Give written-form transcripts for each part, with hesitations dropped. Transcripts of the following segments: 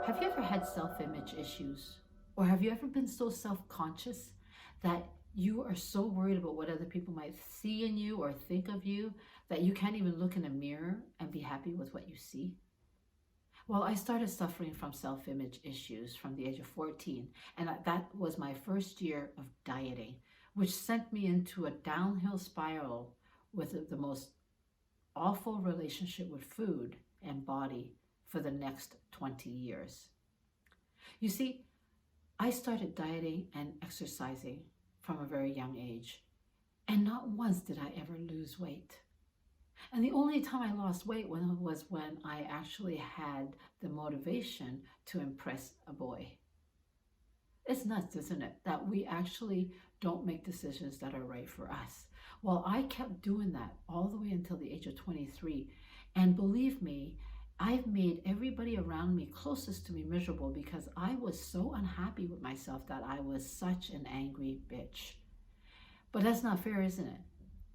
Have you ever had self-image issues? Or have you ever been so self-conscious that you are so worried about what other people might see in you or think of you that you can't even look in a mirror and be happy with what you see? Well, I started suffering from self-image issues from the age of 14, and that was my first year of dieting, which sent me into a downhill spiral with the most awful relationship with food and body for the next 20 years. You see, I started dieting and exercising from a very young age, and not once did I ever lose weight. And the only time I lost weight was when I actually had the motivation to impress a boy. It's nuts, isn't it, that we actually don't make decisions that are right for us. Well, I kept doing that all the way until the age of 23. And believe me, I've made everybody around me closest to me miserable because I was so unhappy with myself that I was such an angry bitch. But that's not fair, isn't it?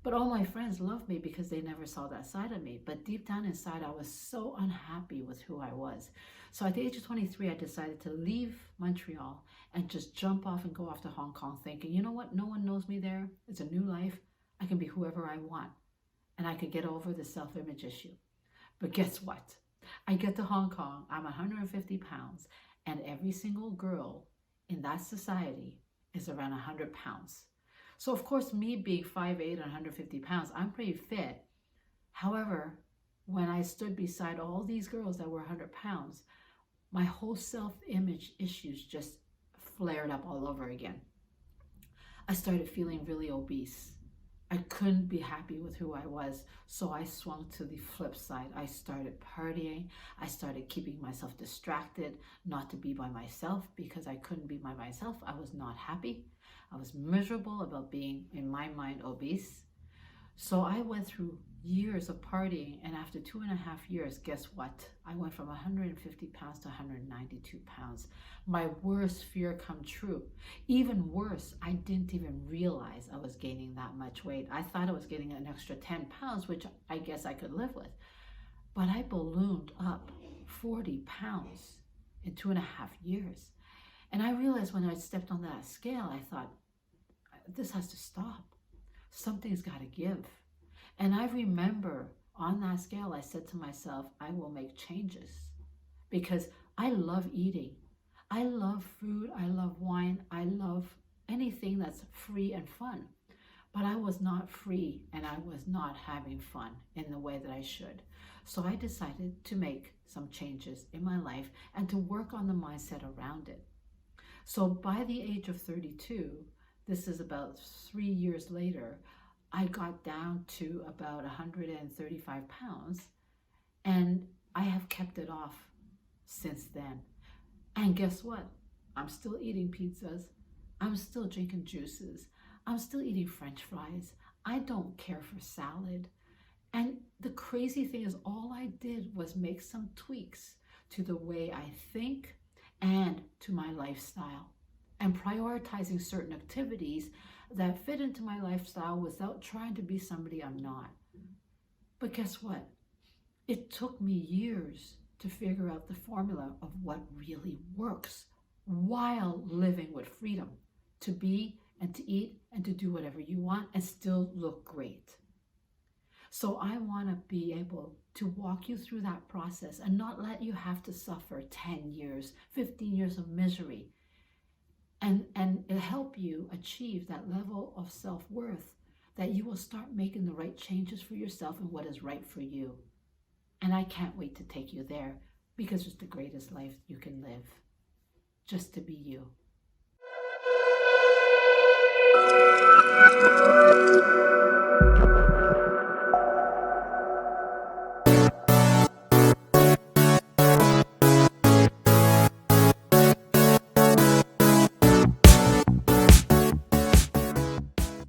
But all my friends loved me because they never saw that side of me. But deep down inside, I was so unhappy with who I was. So at the age of 23, I decided to leave Montreal and just jump off and go off to Hong Kong thinking, you know what? No one knows me there. It's a new life. I can be whoever I want. And I could get over the self-image issue. But guess what? I get to Hong Kong, I'm 150 pounds, and every single girl in that society is around 100 pounds. So of course, me being 5'8" and 150 pounds, I'm pretty fit. However, when I stood beside all these girls that were 100 pounds, my whole self-image issues just flared up all over again. I started feeling really obese. I couldn't be happy with who I was, so I swung to the flip side. I started partying. I started keeping myself distracted, not to be by myself because I couldn't be by myself. I was not happy. I was miserable about being, in my mind, obese. So I went through years of partying, and after 2.5 years, guess what? I went from 150 pounds to 192 pounds. My worst fear come true. Even worse, I didn't even realize I was gaining that much weight. I thought I was getting an extra 10 pounds, which I guess I could live with. But I ballooned up 40 pounds in 2.5 years. And I realized when I stepped on that scale, I thought, this has to stop. Something's got to give. And I remember on that scale, I said to myself, I will make changes because I love eating. I love food. I love wine. I love anything that's free and fun. But I was not free and I was not having fun in the way that I should. So I decided to make some changes in my life and to work on the mindset around it. So by the age of 32, this is about 3 years later, I got down to about 135 pounds, and I have kept it off since then. And guess what? I'm still eating pizzas. I'm still drinking juices. I'm still eating French fries. I don't care for salad. And the crazy thing is, all I did was make some tweaks to the way I think and to my lifestyle, and prioritizing certain activities that fit into my lifestyle without trying to be somebody I'm not. But guess what? It took me years to figure out the formula of what really works while living with freedom to be and to eat and to do whatever you want and still look great. So I want to be able to walk you through that process and not let you have to suffer 10 years, 15 years of misery, and help you achieve that level of self-worth that you will start making the right changes for yourself and what is right for you. And I can't wait to take you there because it's the greatest life you can live, just to be you.